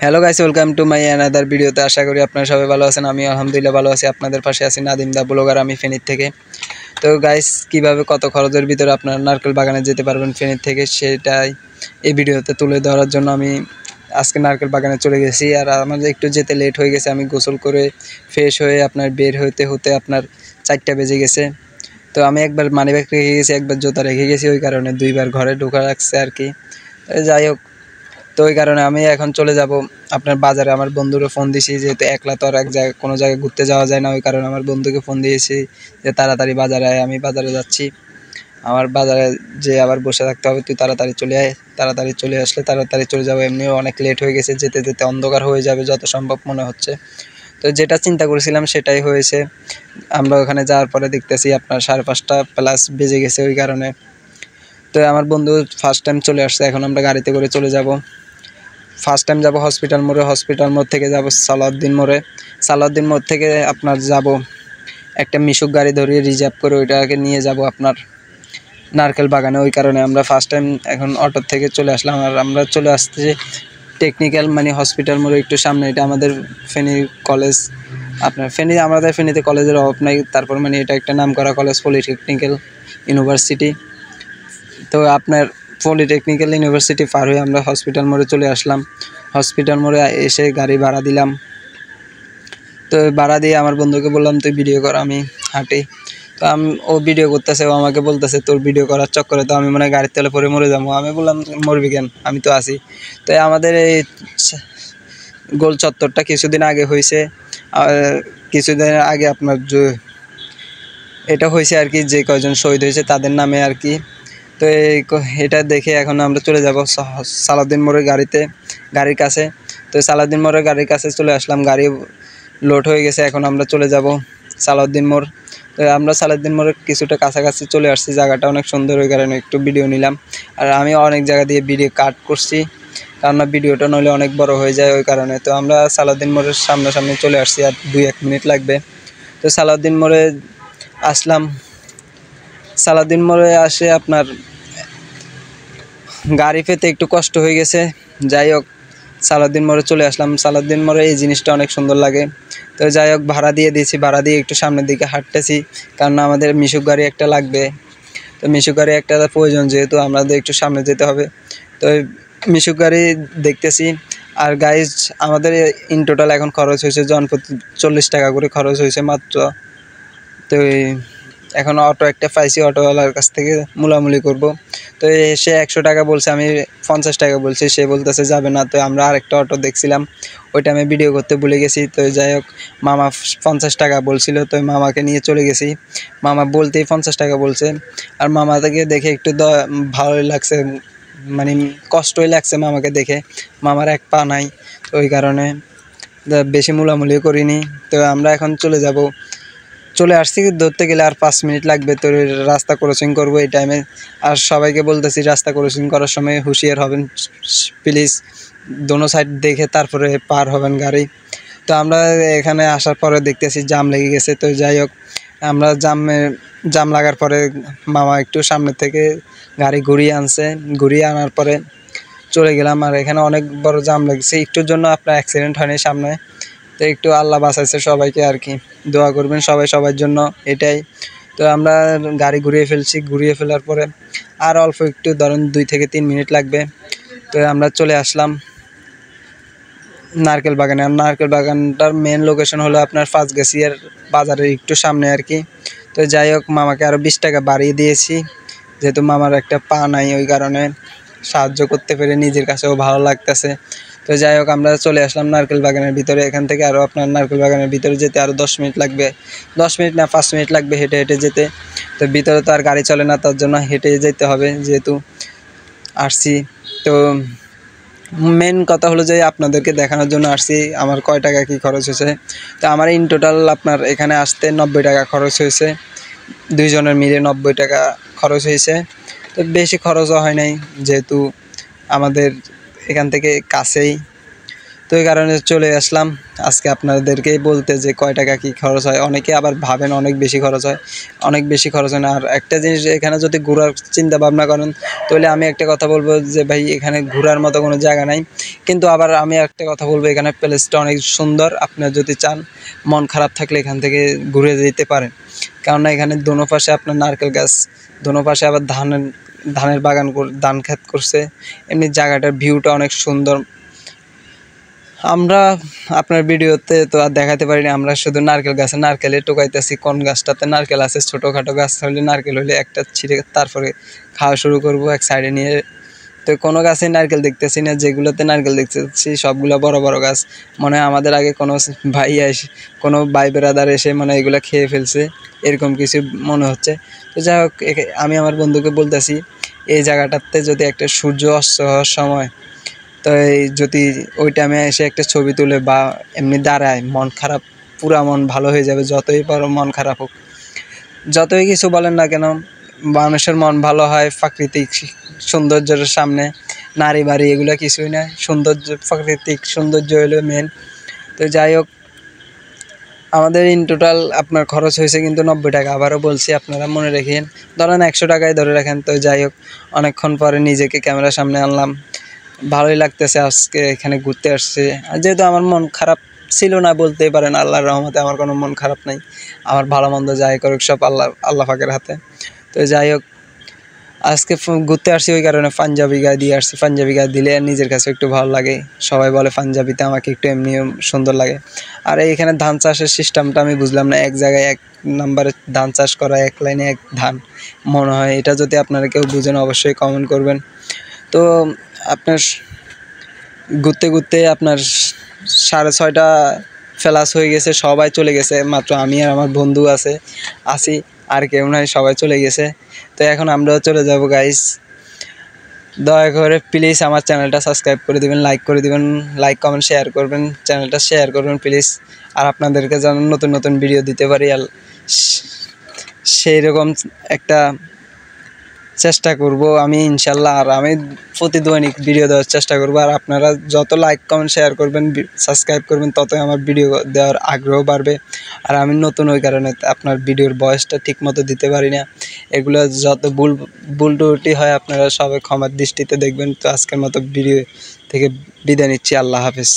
Hello guys, welcome to my another ভিডিওতে। আশা করি আপনারা সবাই ভালো আছেন। আমি আলহামদুলিল্লাহ ভালো আছি। আপনাদের পাশে আছি নাদিম দা ব্লগার, আমি ফেনীর থেকে। তো গাইস, কিভাবে কত খরচের ভিতরে আপনার নারকেল বাগানে যেতে পারবেন ফেনীর থেকে, সেটাই এই ভিডিওতে তুলে ধরার জন্য আমি আজকে নারকেল বাগানে চলে গেছি। আর আমাদের একটু যেতে লেট হয়ে গেছে। আমি গোসল করে ফ্রেশ হয়ে আপনার বের হতে হতে আপনার 4টা বেজে গেছে। তো আমি একবার মানিব্যাগ রেখে গেছি, একবার জুতা রেখে গেছি, ওই কারণে দুইবার ঘরে ঢোকা রাখছে আর কি। যাই হোক, তো ওই কারণে আমি এখন চলে যাব আপনার বাজারে। আমার বন্ধুরও ফোন দিয়েছি, যেহেতু একলা তো আর কোনো জায়গায় ঘুরতে যাওয়া যায় না, ওই কারণে আমার বন্ধুকে ফোন দিয়েছি যে তাড়াতাড়ি বাজারে আয়। আমি বাজারে যাচ্ছি, আমার বাজারে যে আবার বসে থাকতে হবে, তুই তাড়াতাড়ি চলে আয়। তাড়াতাড়ি চলে আসলে তাড়াতাড়ি চলে যাবো। এমনিও অনেক লেট হয়ে গেছে, যেতে যেতে অন্ধকার হয়ে যাবে যত সম্ভব মনে হচ্ছে। তো যেটা চিন্তা করেছিলাম সেটাই হয়েছে। আমরা ওখানে যাওয়ার পরে দেখতেছি আপনার 5:30 প্লাস বেজে গেছে, ওই কারণে। তো আমার বন্ধু ফার্স্ট টাইম চলে আসছে, এখন আমরা গাড়িতে করে চলে যাব। ফার্স্ট টাইম যাব হসপিটাল মোড়ে, হসপিটাল মোড় থেকে যাব সালাউদ্দিন মোড়ে, সালাউদ্দিন মোড় থেকে আপনার যাব একটা মিশুক গাড়ি ধরিয়ে রিজার্ভ করে ওইটাকে নিয়ে যাব আপনার নারকেল বাগানে। ওই কারণে আমরা ফার্স্ট টাইম এখন অটো থেকে চলে আসলাম। আর আমরা চলে আসতেছি টেকনিক্যাল মানে হসপিটাল মোড়ে একটু সামনে। এটা আমাদের ফেনী কলেজ, আপনার আমাদের ফেনীতে কলেজের অভাব নাই। তারপর মানে এটা একটা নামকরা কলেজ, পলিটেকনিক্যাল ইউনিভার্সিটি। তো আপনার পলিটেকনিক্যাল ইউনিভার্সিটি পার হয়ে আমরা হসপিটাল মোড়ে চলে আসলাম। হসপিটাল মোড়ে এসে গাড়ি ভাড়া দিলাম। তো ভাড়া দিয়ে আমার বন্ধুকে বললাম তুই ভিডিও কর, আমি হাঁটি। তো ও ভিডিও করতেছে, ও আমাকে বলতেছে তোর ভিডিও করার চক্করে তো আমি মনে হয় গাড়ির তেলে পরে মরে যাবো। আমি বললাম মরবি কেন, আমি তো আছি। তো আমাদের এই গোল চত্বরটা কিছুদিন আগে হয়েছে, কিছুদিন আগে আপনার এটা হয়েছে আর কি, যে কয়জন শহীদ হয়েছে তাদের নামে আর কি। তো এটা দেখে এখন আমরা চলে যাব সালাউদ্দিন মোড়ের গাড়ির কাছে। তো সালাউদ্দিন মোড়ের গাড়ির কাছে চলে আসলাম, গাড়ি লোড হয়ে গেছে। এখন আমরা চলে যাব সালাউদ্দিন মোড়। তো আমরা সালাউদ্দিন মোড়ের কিছুটা কাছাকাছি চলে আসছি, জায়গাটা অনেক সুন্দর, ওই কারণে একটু ভিডিও নিলাম। আর আমি অনেক জায়গা দিয়ে ভিডিও কাট করছি, কারণ ভিডিওটা নইলে অনেক বড় হয়ে যায়, ওই কারণে। তো আমরা সালাউদ্দিন মোড়ের সামনাসামনি চলে আসছি, আর 2-1 মিনিট লাগবে। তো সালাউদ্দিন মোড়ে আসলাম। সালাউদ্দিন মোড়ে আসে আপনার গাড়ি পেতে একটু কষ্ট হয়ে গেছে। যাই হোক, সালাউদ্দিন মোড়ে চলে আসলাম। সালাউদ্দিন মোড়ে এই জিনিসটা অনেক সুন্দর লাগে। তো যাই হোক, ভাড়া দিয়ে দিয়েছি, ভাড়া দিয়ে একটু সামনের দিকে হাঁটতেছি, কারণ আমাদের মিশুক গাড়ি একটা লাগবে। তো মিশুক গাড়ি একটা প্রয়োজন, যেহেতু আমাদের একটু সামনে যেতে হবে। তো মিশুক গাড়ি দেখতেছি। আর গাইজ, আমাদের ইন টোটাল এখন খরচ হয়েছে জনপ্রতি 40 টাকা করে খরচ হয়েছে মাত্র। তো এখন অটো একটা পাইছি, অটোওয়ালার কাছ থেকে মুলামুলি করব। তো সে 100 টাকা বলছে, আমি 50 টাকা বলছি, সে বলতেছে যাবে না। তো আমরা আরেকটা অটো দেখছিলাম, ওইটা আমি ভিডিও করতে ভুলে গেছি। তো যাই হোক, মামা 50 টাকা বলছিল, তো মামাকে নিয়ে চলে গেছি। মামা বলতেই 50 টাকা বলছে। আর মামা থেকে দেখে একটু ভালোই লাগছে, মানে কষ্টই লাগছে মামাকে দেখে। মামার এক পা নাই, ওই কারণে বেশি মুলামুলি করিনি। তো আমরা এখন চলে আসছি, ধরতে গেলে আর 5 মিনিট লাগবে। তো রাস্তা ক্রসিং করবো এই টাইমে। আর সবাইকে বলতেছি রাস্তা ক্রসিং করার সময় হুঁশিয়ার হবেন প্লিজ, দোনো সাইড দেখে তারপরে পার হবেন গাড়ি। তো আমরা এখানে আসার পরে দেখতেছি জাম লেগে গেছে। তো যাই হোক, আমরা জাম লাগার পরে মামা একটু সামনে থেকে গাড়ি ঘুরিয়ে আনছে, ঘুরিয়ে আনার পরে চলে গেলাম। আর এখানে অনেক বড় জাম লেগেছে, একটুর জন্য আপনার অ্যাক্সিডেন্ট হয়নি সামনে। তো একটু আল্লাহ বাঁচাইছে সবাইকে আর কি, দোয়া করবেন সবাই সবার জন্য, এটাই। তো আমরা গাড়ি ঘুরিয়ে ফেলছি, ঘুরিয়ে ফেলার পরে আর অল্প একটু ধরুন 2 থেকে 3 মিনিট লাগবে। তো আমরা চলে আসলাম নারকেল বাগানে। আর নারকেল বাগানটার মেন লোকেশন হলো আপনার পাঁচগাছিয়ার বাজারের একটু সামনে আর কি। তো যাই হোক, মামাকে আরও 20 টাকা বাড়িয়ে দিয়েছি, যেহেতু মামার একটা পা নাই, ওই কারণে সাহায্য করতে পেরে নিজের কাছেও ভালো লাগতেছে। তো যাই হোক, আমরা চলে আসলাম নারকেল বাগানের ভিতরে। এখান থেকে আরও আপনার নারকেল বাগানের ভিতরে যেতে আরও 10 মিনিট লাগবে, 10 মিনিট না 5 মিনিট লাগবে হেঁটে হেঁটে যেতে। তো ভিতরে তো আর গাড়ি চলে না, তার জন্য হেঁটে যেতে হবে যেহেতু আসছি। তো মেন কথা হলো যে আপনাদেরকে দেখানোর জন্য আসছি আমার কয় টাকা কী খরচ হয়েছে। তো আমার ইন টোটাল আপনার এখানে আসতে 90 টাকা খরচ হয়েছে, 2 জনের মিলে 90 টাকা খরচ হয়েছে। তো বেশি খরচও হয় নাই, যেহেতু আমাদের এখান থেকে কাছেই। তো এই কারণে চলে আসলাম আজকে আপনাদেরকে বলতে যে কয় টাকা কী খরচ হয়। অনেকে আবার ভাবেন অনেক বেশি খরচ হয়, অনেক বেশি খরচ হয় না। আর একটা জিনিস, এখানে যদি ঘোরার চিন্তা ভাবনা করেন তাহলে আমি একটা কথা বলবো যে ভাই এখানে ঘোরার মতো কোনো জায়গা নাই। কিন্তু আবার আমি একটা কথা বলবো, এখানে প্লেসটা অনেক সুন্দর। আপনার যদি চান, মন খারাপ থাকলে এখান থেকে ঘুরে যেতে পারেন, কেননা এখানে দোনো পাশে আপনার নারকেল গাছ, দোনো পাশে আবার ধানের বাগান, ধান ক্ষেত করছে। এমনি জায়গাটার ভিউটা অনেক সুন্দর। আমরা আপনার ভিডিওতে তো আর দেখাতে পারিনি, আমরা শুধু নারকেলে টোকাইতেছি। কোন গাছটাতে নারকেল আছে, ছোটোখাটো গাছ হলে নারকেল হলে একটা ছিঁড়ে তারপরে খাওয়া শুরু করব এক সাইডে নিয়ে। তো কোনো গাছে নারকেল দেখতেছি না, যেগুলোতে নারকেল দেখতেছি সবগুলো বড় বড় গাছ। মনে হয় আমাদের আগে কোনো কোনো ভাই ব্রাদার এসে মানে এগুলো খেয়ে ফেলছে, এরকম কিছু মনে হচ্ছে। তো যাই হোক, আমি আমার বন্ধুকে বলতেছি এই জায়গাটাতে যদি একটা সূর্য অস্ত হওয়ার সময়, তো এই যদি ওই টাইমে এসে একটা ছবি তুলে বা এমনি দাঁড়ায়, মন খারাপ পুরা মন ভালো হয়ে যাবে। যতই বড় মন খারাপ হোক, যতই কিছু বলেন না কেন, মানুষের মন ভালো হয় প্রাকৃতিক সৌন্দর্যের সামনে। নারী বাড়ি এগুলো কিছুই না, প্রাকৃতিক সৌন্দর্য হলো মেন। তো যাই হোক, আমাদের ইন টোটাল আপনার খরচ হয়েছে কিন্তু 90 টাকা। আবারও বলছি, আপনারা মনে রেখেন, ধরেন 100 টাকায় ধরে রাখেন। তো যাই হোক, অনেকক্ষণ পরে নিজেকে ক্যামেরার সামনে আনলাম, ভালোই লাগতেছে আজকে এখানে ঘুরতে আসছে। আর যেহেতু আমার মন খারাপ ছিল না বলতেই পারেন, আল্লাহর রহমতে আমার কোনো মন খারাপ নাই। আমার ভালো মন্দ যাই করুক সব আল্লাহ পাকের হাতে। তো যাই হোক, আজকে ঘুরতে আসছি ওই কারণে পাঞ্জাবি গায়ে দিয়ে আসছি। পাঞ্জাবি গায়ে দিলে নিজের কাছে একটু ভালো লাগে। সবাই বলে পাঞ্জাবিতে, আমাকে একটু এমনিও সুন্দর লাগে। আর এইখানে ধান চাষের সিস্টেমটা আমি বুঝলাম না, এক জায়গায় এক নম্বরে ধান চাষ করা, এক লাইনে এক ধান মনে হয়। এটা যদি আপনারা কেউ বুঝেন অবশ্যই কমেন্ট করবেন। তো আপনার ঘুরতে ঘুরতে আপনার 6:30 ফেলাস হয়ে গেছে, সবাই চলে গেছে, মাত্র আমি আর আমার বন্ধু আসি, আর কেউ নাই, সবাই চলে গেছে। তো এখন আমরাও চলে যাব গাইস। দয়া করে প্লিজ আমার চ্যানেলটা সাবস্ক্রাইব করে দিবেন, লাইক করে দিবেন, লাইক কমেন্ট শেয়ার করবেন, চ্যানেলটা শেয়ার করবেন প্লিজ। আর আপনাদেরকে যেন নতুন নতুন ভিডিও দিতে পারি, আর সেই রকম একটা চেষ্টা করব আমি ইনশাল্লাহ। আর আমি প্রতিদৈনিক ভিডিও দেওয়ার চেষ্টা করব। আর আপনারা যত লাইক কমেন্ট শেয়ার করবেন, সাবস্ক্রাইব করবেন, ততই আমার ভিডিও দেওয়ার আগ্রহ বাড়বে। আর আমি নতুন, ওই কারণে আপনার ভিডিওর ভয়েসটা ঠিক মতো দিতে পারি না। এগুলো যত ভুল ত্রুটি হয় আপনারা সবাই ক্ষমার দৃষ্টিতে দেখবেন। তো আজকের মতো ভিডিও থেকে বিদায় নিচ্ছি, আল্লাহ হাফেজ।